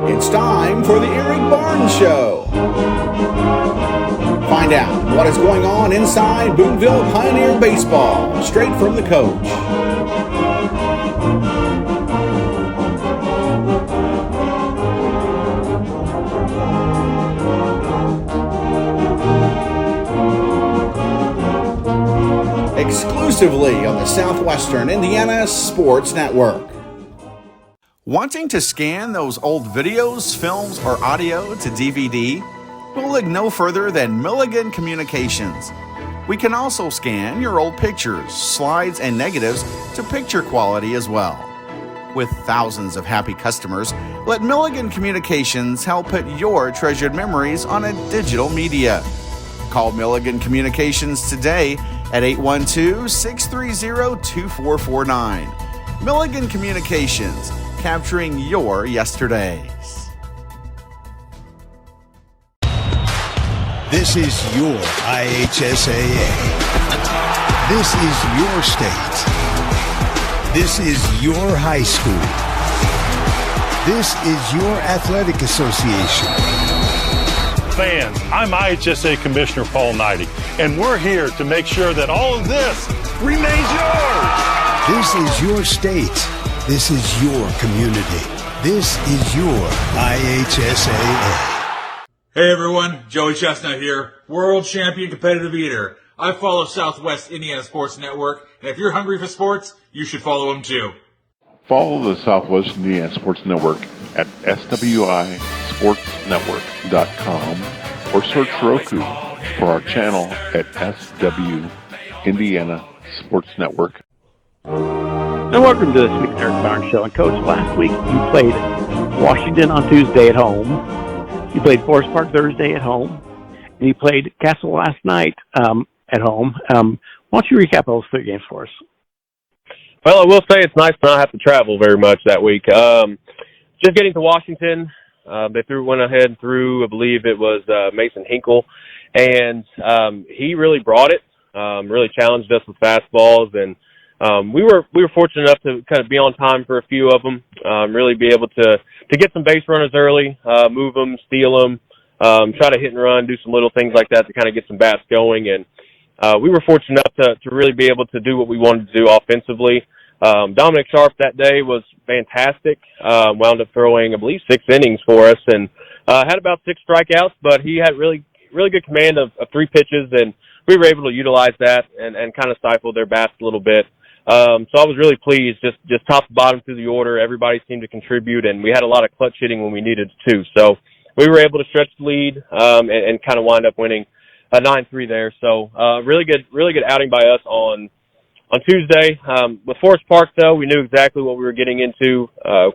It's time for the Eric Barnes Show. Find out what is going on inside Boonville Pioneer Baseball, straight from the coach. Exclusively on the Southwestern Indiana Sports Network. Wanting to scan those old videos, films, or audio to DVD? We'll look no further than Milligan Communications. We can also scan your old pictures, slides, and negatives to picture quality as well. With thousands of happy customers, let Milligan Communications help put your treasured memories on a digital media. Call Milligan Communications today at 812-630-2449. Milligan Communications, capturing your yesterdays. This is your IHSAA. This is your state. This is your high school. This is your athletic association. Fans, I'm IHSA Commissioner Paul Knighty, and we're here to make sure that all of this remains yours. This is your state. This is your community. This is your IHSAA. Hey everyone, Joey Chestnut here, world champion competitive eater. I follow Southwest Indiana Sports Network, and if you're hungry for sports, you should follow them too. Follow the Southwest Indiana Sports Network at SWISportsnetwork.com or search Roku for our channel at SW Indiana Sports Network. And welcome to this week's Eric Barnes Show. And Coach, last week you played Washington on Tuesday at home. You played Forest Park Thursday at home. And you played Castle last night at home. Why don't you recap those three games for us? Well, I will say it's nice to not have to travel very much that week. Just getting to Washington, they went ahead and threw, I believe it was Mason Hinkle, and he really brought it, really challenged us with fastballs, and we were fortunate enough to kind of be on time for a few of them, really be able to get some base runners early, move them, steal them, try to hit and run, do some little things like that to kind of get some bats going, and we were fortunate enough to really be able to do what we wanted to do offensively. Dominic Sharp that day was fantastic, wound up throwing, I believe, 6 innings for us, and had about 6 strikeouts, but he had really good command of 3 pitches, and we were able to utilize that and kind of stifle their bats a little bit. So I was really pleased, just top to bottom through the order. Everybody seemed to contribute, and we had a lot of clutch hitting when we needed to. So we were able to stretch the lead and kind of wind up winning 9-3 there. So really good outing by us on Tuesday. With Forest Park, though, we knew exactly what we were getting into.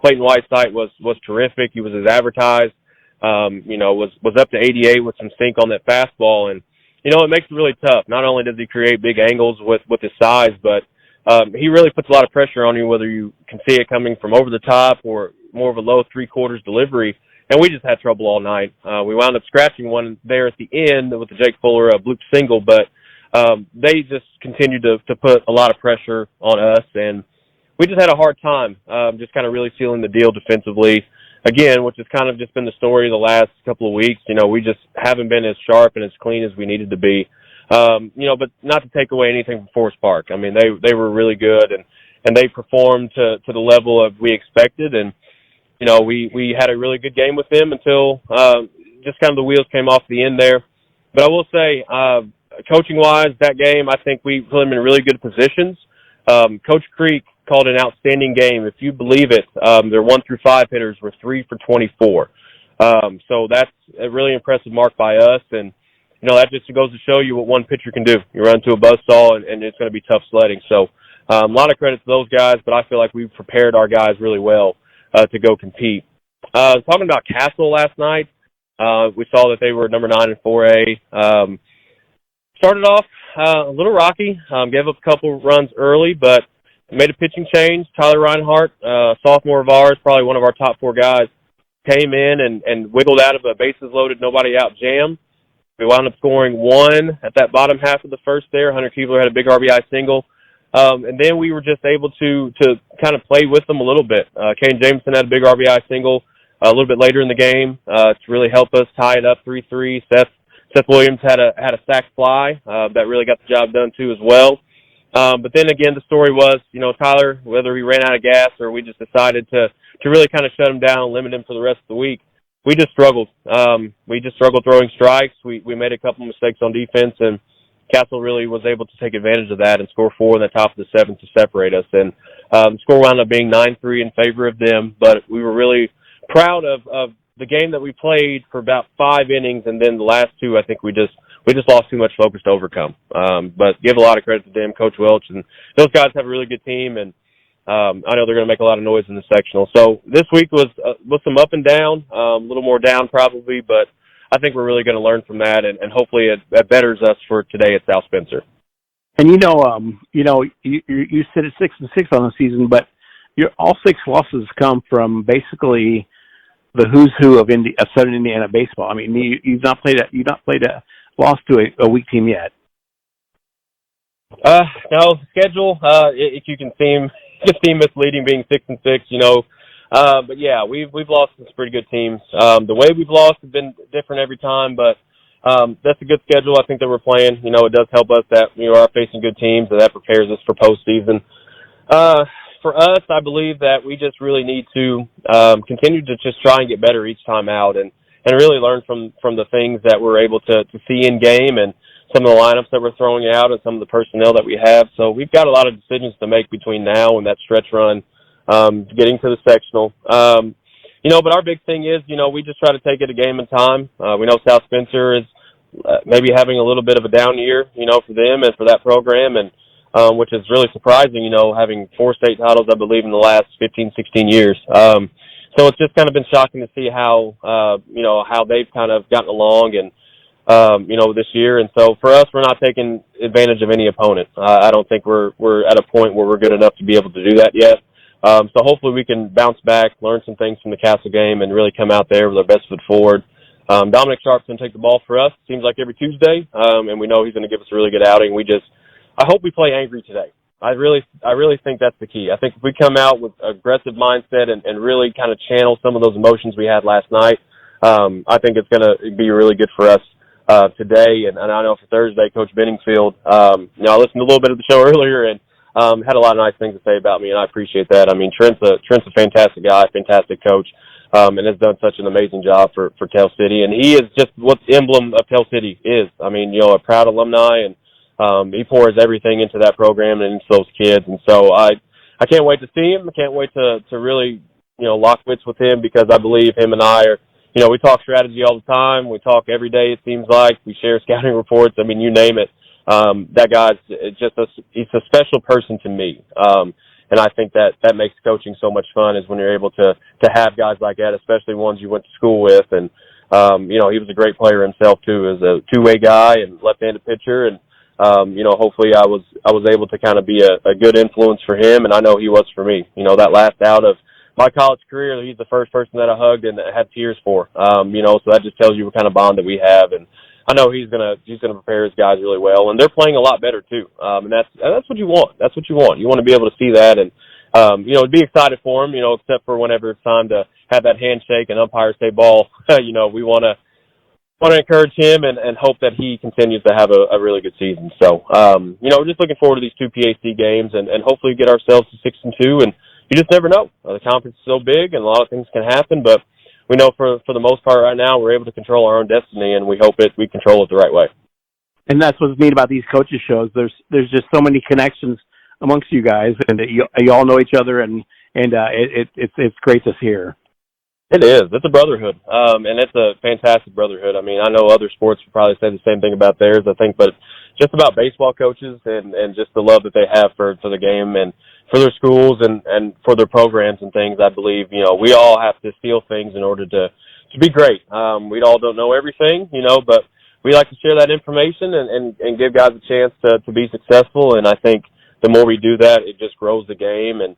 Clayton Whiteside was terrific. He was as advertised. Was up to 88 with some sink on that fastball, and it makes it really tough. Not only does he create big angles with his size, but he really puts a lot of pressure on you, whether you can see it coming from over the top or more of a low 3/4 delivery. And we just had trouble all night. We wound up scratching one there at the end with the Jake Fuller bloop single, but they just continued to put a lot of pressure on us, and we just had a hard time just kind of really sealing the deal defensively. Again, which has kind of just been the story of the last couple of weeks. We just haven't been as sharp and as clean as we needed to be. But not to take away anything from Forest Park. I mean, they were really good, and they performed to the level of we expected, and we had a really good game with them until just kind of the wheels came off the end there. But I will say, coaching-wise, that game, I think we put them in really good positions. Coach Creek called an outstanding game. If you believe it, their 1 through 5 hitters were 3 for 24. So that's a really impressive mark by us, and that just goes to show you what one pitcher can do. You run into a buzzsaw, and it's going to be tough sledding. So a lot of credit to those guys, but I feel like we've prepared our guys really well to go compete. Talking about Castle last night, we saw that they were number 9 in 4A. Started off a little rocky, gave up a couple runs early, but made a pitching change. Tyler Reinhardt, sophomore of ours, probably one of our top 4 guys, came in and wiggled out of a bases loaded, nobody out jam. We wound up scoring 1 at that bottom half of the first there. Hunter Keebler had a big RBI single. And then we were just able to kind of play with them a little bit. Kane Jameson had a big RBI single. a little bit later in the game to really help us tie it up 3-3. Seth Williams had a sack fly that really got the job done too as well. But then again, the story was, Tyler, whether he ran out of gas or we just decided to really kind of shut him down and limit him for the rest of the week, we just struggled. We just struggled throwing strikes. We made a couple mistakes on defense, and Castle really was able to take advantage of that and score 4 in the top of the 7th to separate us. And the score wound up being 9-3 in favor of them, but we were really proud of the game that we played for about 5 innings, and then the last 2, I think we just lost too much focus to overcome. But give a lot of credit to them, Coach Welch, and those guys have a really good team, and I know they're going to make a lot of noise in the sectional. So this week was some up and down, a little more down probably, but I think we're really going to learn from that, and hopefully it betters us for today at South Spencer. And you sit at 6-6 on the season, but all 6 losses come from basically the who's who of Southern Indiana baseball. I mean, you've not played a loss to a weak team yet. No, schedule. If you can seem misleading being 6-6, but yeah, we've lost some pretty good teams. The way we've lost has been different every time, but that's a good schedule I think that we're playing. It does help us that we are facing good teams, and that prepares us for postseason. For us, I believe that we just really need to continue to just try and get better each time out, and really learn from the things that we're able to see in game, and some of the lineups that we're throwing out, and some of the personnel that we have. So we've got a lot of decisions to make between now and that stretch run, getting to the sectional. But our big thing is, we just try to take it a game at a time. We know South Spencer is maybe having a little bit of a down year, for them and for that program, and which is really surprising, having 4 state titles, I believe, in the last 15, 16 years. So it's just kind of been shocking to see how they've kind of gotten along and, this year. And so for us, we're not taking advantage of any opponent. I don't think we're at a point where we're good enough to be able to do that yet. So hopefully we can bounce back, learn some things from the Castle game, and really come out there with our best foot forward. Dominic Sharp's going to take the ball for us, seems like every Tuesday, and we know he's going to give us a really good outing. I hope we play angry today. I really think that's the key. I think if we come out with an aggressive mindset and really kind of channel some of those emotions we had last night, I think it's going to be really good for us today. And I know for Thursday, Coach Benningfield, I listened to a little bit of the show earlier and had a lot of nice things to say about me, and I appreciate that. I mean, Trent's a fantastic guy, fantastic coach, and has done such an amazing job for Tell City. And he is just what the emblem of Tell City is. I mean, a proud alumni, and he pours everything into that program and into those kids. And so I can't wait to see him. I can't wait to really, lock wits with him, because I believe him and I are, we talk strategy all the time. We talk every day, it seems like. We share scouting reports. I mean, you name it. That guy's he's a special person to me. And I think that makes coaching so much fun, is when you're able to have guys like that, especially ones you went to school with. And, he was a great player himself too, as a two-way guy and left-handed pitcher. And, hopefully I was able to kind of be a good influence for him, and I know he was for me. That last out of my college career, he's the first person that I hugged and had tears for. So that just tells you what kind of bond that we have, and I know he's gonna prepare his guys really well, and they're playing a lot better too. And that's what you want. That's what you want. You want to be able to see that, and be excited for him. Except for whenever it's time to have that handshake and umpires say ball. We want to encourage him and hope that he continues to have a really good season. So, just looking forward to these 2 PAC games and hopefully get ourselves to 6-2. And you just never know. The conference is so big and a lot of things can happen, but we know for the most part right now we're able to control our own destiny, and we hope we control it the right way. And that's what's neat about these coaches shows. There's just so many connections amongst you guys, and you all know each other, and it's great to hear. It is. It's a brotherhood, and it's a fantastic brotherhood. I mean, I know other sports would probably say the same thing about theirs, I think, but just about baseball coaches and just the love that they have for the game and for their schools and for their programs and things, I believe, we all have to steal things in order to be great. We all don't know everything, but we like to share that information and give guys a chance to be successful, and I think the more we do that, it just grows the game, and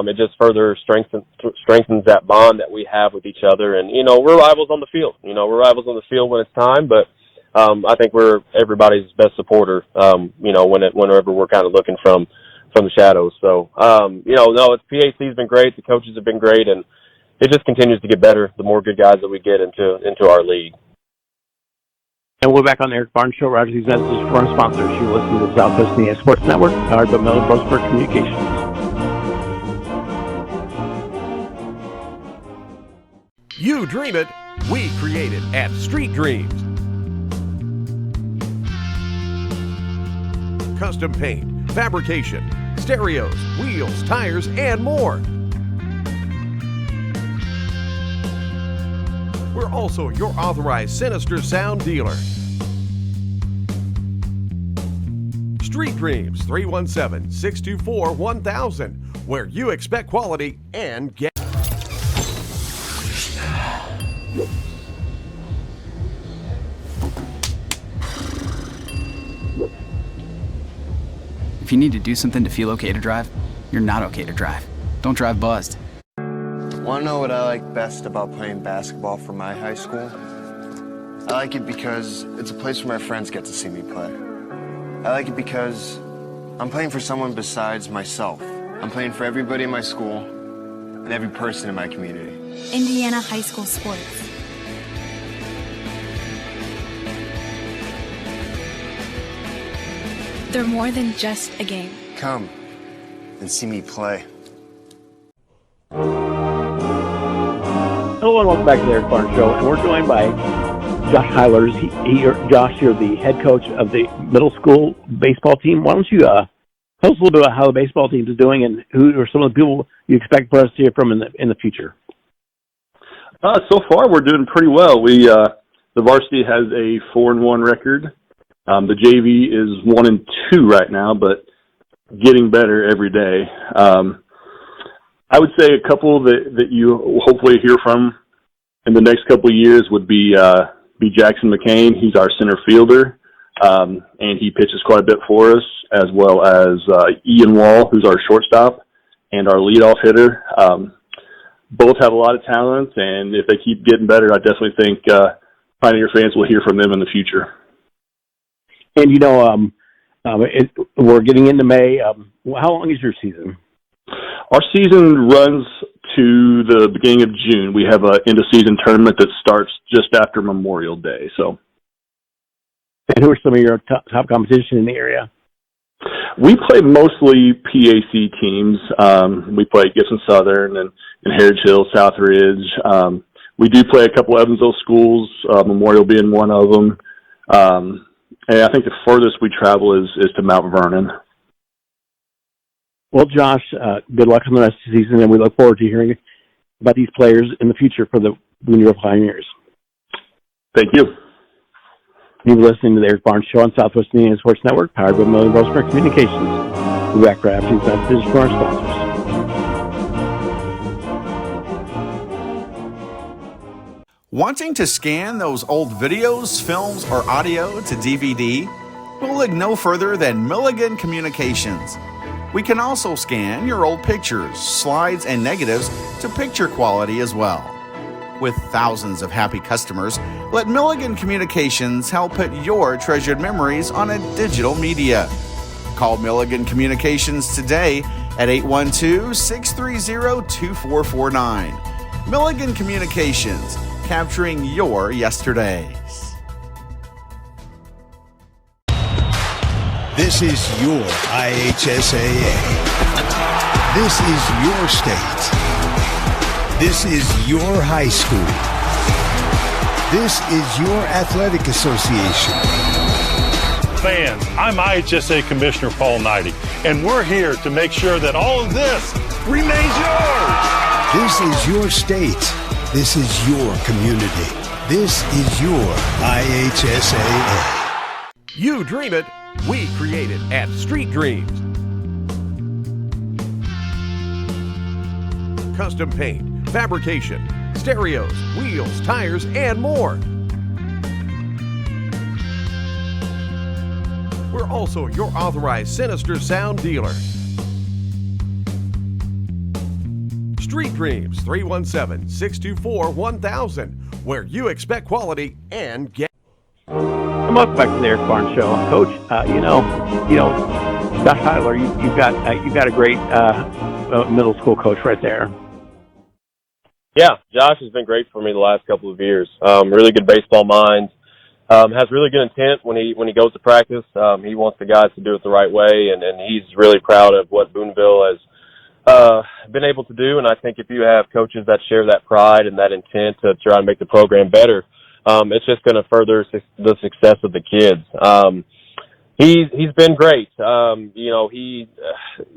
it just further strengthens that bond that we have with each other. And, we're rivals on the field. We're rivals on the field when it's time, but I think we're everybody's best supporter, whenever we're kind of looking from the shadows. So, PAC's been great. The coaches have been great. And, it just continues to get better the more good guys that we get into our league. And we're back on the Eric Barnes Show. Roger, these messages from our sponsors. You're listening to the Southwest Indiana Sports Network, powered by Miller Brosberg Communications. You dream it, we create it at Street Dreams. Custom paint, fabrication, stereos, wheels, tires, and more. We're also your authorized Sinister Sound dealer. Street Dreams, 317-624-1000, where you expect quality and get. If you need to do something to feel okay to drive, you're not okay to drive. Don't drive buzzed. Want to know what I like best about playing basketball for my high school? I like it because it's a place where my friends get to see me play. I like it because I'm playing for someone besides myself. I'm playing for everybody in my school and every person in my community. Indiana High School Sports. They're more than just a game. Come and see me play. Hello and welcome back to the Eric Barnes Show. And we're joined by Josh Heilers. Josh, you're the head coach of the middle school baseball team. Why don't you tell us a little bit about how the baseball team is doing and who are some of the people you expect for us to hear from in the future? So far, we're doing pretty well. The varsity has a 4-1 record. The JV is 1-2 right now, but getting better every day. I would say a couple that you will hopefully hear from in the next couple of years would be Jackson McCain. He's our center fielder, and he pitches quite a bit for us, as well as Ian Wall, who's our shortstop, and our leadoff hitter. Both have a lot of talent, and if they keep getting better, I definitely think Pioneer fans will hear from them in the future. And, we're getting into May. How long is your season? Our season runs to the beginning of June. We have an end-of-season tournament that starts just after Memorial Day. So, and who are some of your top competition in the area? We play mostly PAC teams. We play Gibson Southern and Heritage Hill, Southridge. We do play a couple of Evansville schools, Memorial being one of them. And I think the furthest we travel is to Mount Vernon. Well, Josh, good luck on the rest of the season, and we look forward to hearing about these players in the future for the Blue New York Pioneers. Thank you. You're listening to the Eric Barnes Show on Southwest Indiana Sports Network, powered by Miller Brosberg Communications. We'll be back right after these messages from our sponsors. Wanting to scan those old videos, films, or audio to DVD? We'll look no further than Milligan Communications. We can also scan your old pictures, slides, and negatives to picture quality as well. With thousands of happy customers, let Milligan Communications help put your treasured memories on a digital media. Call Milligan Communications today at 812-630-2449. Milligan Communications, capturing your yesterdays. This is your IHSAA. This is your state. This is your high school. This is your athletic association. Fans, I'm IHSA Commissioner Paul Knighty, and we're here to make sure that all of this remains yours. This is your state. This is your community. This is your IHSAA. You dream it, we create it at Street Dreams. Custom paint, fabrication, stereos, wheels, tires, and more. We're also your authorized Sinister Sound dealer. Street Dreams, 317-624-1000, where you expect quality and get. And welcome back to the Eric Barnes Show, Coach. Josh Heiler, you've got a great middle school coach right there. Yeah, Josh has been great for me the last couple of years. Really good baseball mind. Has really good intent when he goes to practice. He wants the guys to do it the right way, and he's really proud of what Boonville has been able to do. And I think if you have coaches that share that pride and that intent to try to make the program better, it's just going to further the success of the kids. He's been great. He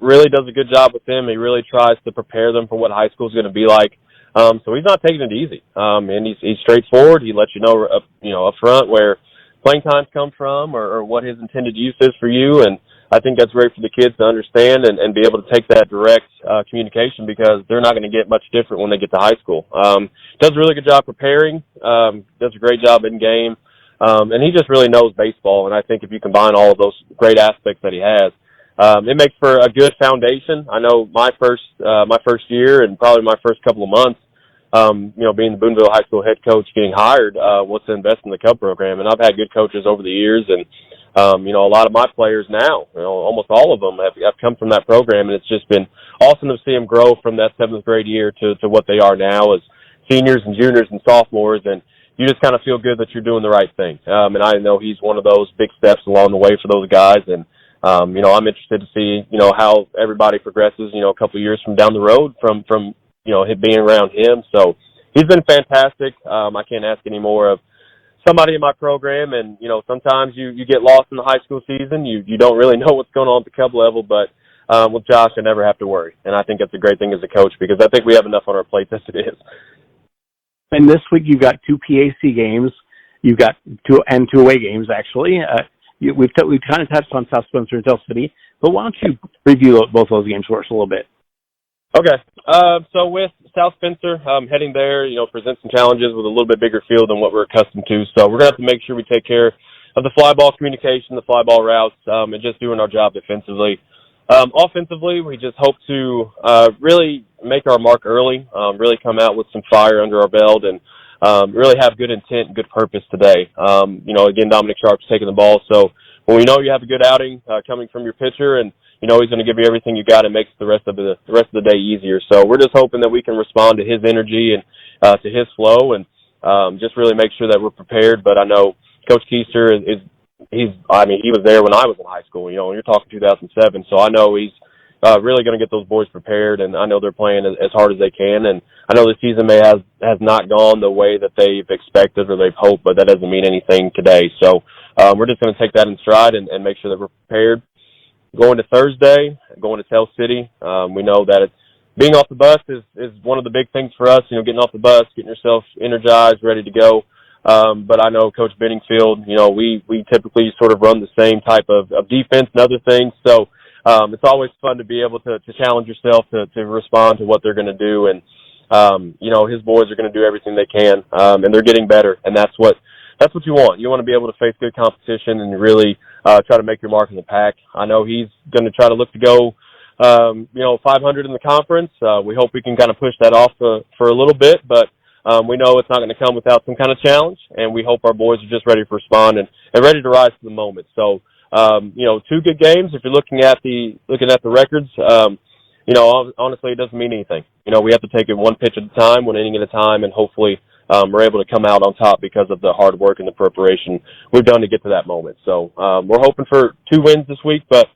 really does a good job with them. He really tries to prepare them for what high school is going to be like. So he's not taking it easy. And he's straightforward. He lets you know up front where playing times come from or what his intended use is for you. And I think that's great for the kids to understand and be able to take that direct communication, because they're not going to get much different when they get to high school. Does a really good job preparing. Does a great job in game. And he just really knows baseball. And I think if you combine all of those great aspects that he has, it makes for a good foundation. I know my first year and probably my first couple of months, being the Boonville High School head coach, getting hired, was to invest in the Cub program. And I've had good coaches over the years, and a lot of my players now, almost all of them have come from that program, and it's just been awesome to see them grow from that 7th grade year to what they are now as seniors and juniors and sophomores. And you just kind of feel good that you're doing the right thing. And I know he's one of those big steps along the way for those guys. And I'm interested to see, how everybody progresses, a couple of years from down the road from him being around him. So he's been fantastic. I can't ask any more of somebody in my program. And, sometimes you get lost in the high school season. You don't really know what's going on at the Cub level, but with Josh, I never have to worry. And I think that's a great thing as a coach, because I think we have enough on our plate as it is. And this week you've got 2 PAC games. You've got 2 away games, actually. We've kind of touched on South Spencer and Tell City, but why don't you review both those games for us a little bit? Okay. So with South Spencer, heading there, presents some challenges with a little bit bigger field than what we're accustomed to. So we're going to have to make sure we take care of the fly ball communication, the fly ball routes, and just doing our job defensively. Offensively, we just hope to really make our mark early, really come out with some fire under our belt, and really have good intent and good purpose today. Again, Dominic Sharp's taking the ball, so when we know you have a good outing coming from your pitcher, and he's going to give you everything you got, it makes the rest of the day easier. So we're just hoping that we can respond to his energy and to his flow, and just really make sure that we're prepared. But I know Coach Keister he was there when I was in high school. You're talking 2007, so I know he's really going to get those boys prepared, and I know they're playing as hard as they can. And I know the season has not gone the way that they've expected or they've hoped, but that doesn't mean anything today. So we're just going to take that in stride and make sure that we're prepared. Going to Thursday, going to Tell City, we know that being off the bus is one of the big things for us. Getting off the bus, getting yourself energized, ready to go. But I know Coach Benningfield, we typically sort of run the same type of defense and other things. So it's always fun to be able to challenge yourself to respond to what they're going to do. And, his boys are going to do everything they can, and they're getting better. And that's what you want. You want to be able to face good competition and really try to make your mark in the pack. I know he's going to try to look to go, 500 in the conference. We hope we can kind of push that off for a little bit, but we know it's not going to come without some kind of challenge, and we hope our boys are just ready to respond and ready to rise to the moment. So, 2 good games. If you're looking at the records, honestly, it doesn't mean anything. We have to take it one pitch at a time, one inning at a time, and hopefully we're able to come out on top because of the hard work and the preparation we've done to get to that moment. So we're hoping for 2 wins this week, but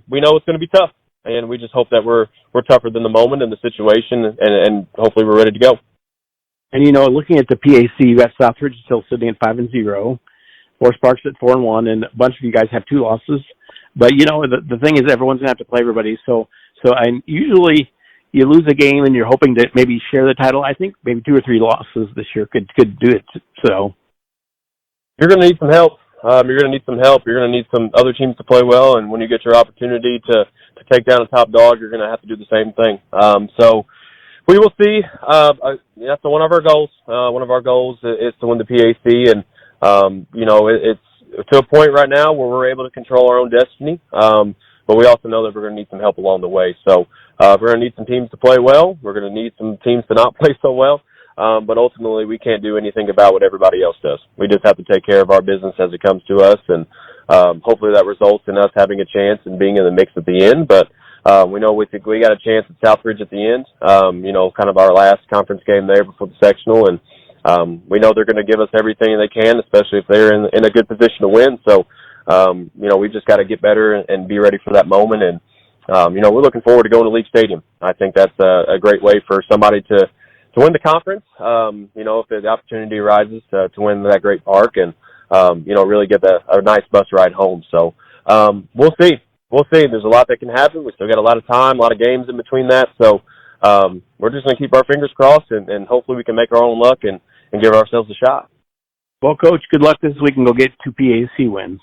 we know it's going to be tough, and we just hope that we're tougher than the moment and the situation, and hopefully we're ready to go. And, looking at the PAC, you got Southridge still sitting at 5-0, Forest Park's at 4-1, and a bunch of you guys have 2 losses. But, the thing is everyone's going to have to play everybody. So and usually you lose a game and you're hoping to maybe share the title. I think maybe 2 or 3 losses this year could do it. So you're going to need some help. You're going to need some help. You're going to need some other teams to play well. And when you get your opportunity to take down a top dog, you're going to have to do the same thing. So we will see. That's one of our goals. One of our goals is to win the PAC. And, it's to a point right now where we're able to control our own destiny. But we also know that we're going to need some help along the way. So we're going to need some teams to play well. We're going to need some teams to not play so well. But ultimately, we can't do anything about what everybody else does. We just have to take care of our business as it comes to us. And hopefully that results in us having a chance and being in the mix at the end. But We know we got a chance at Southridge at the end, kind of our last conference game there before the sectional, and we know they're going to give us everything they can, especially if they're in a good position to win. So, we've just got to get better and be ready for that moment. And, we're looking forward to going to League Stadium. I think that's a great way for somebody to win the conference, if the opportunity arises to win that great park and, really get a nice bus ride home. So we'll see. We'll see. There's a lot that can happen. We still got a lot of time, a lot of games in between that. So we're just going to keep our fingers crossed and hopefully we can make our own luck and give ourselves a shot. Well, Coach, good luck this week and go get 2 PAC wins.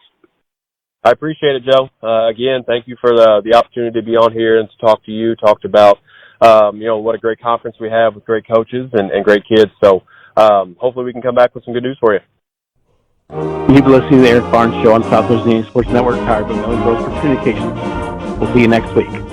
I appreciate it, Joe. Again, thank you for the opportunity to be on here and to talk to you, talked about, what a great conference we have with great coaches and great kids. So hopefully we can come back with some good news for you. You've been listening to the Eric Barnes Show on Southwest Indiana Sports Network, powered by Millie Broker Communications. We'll see you next week.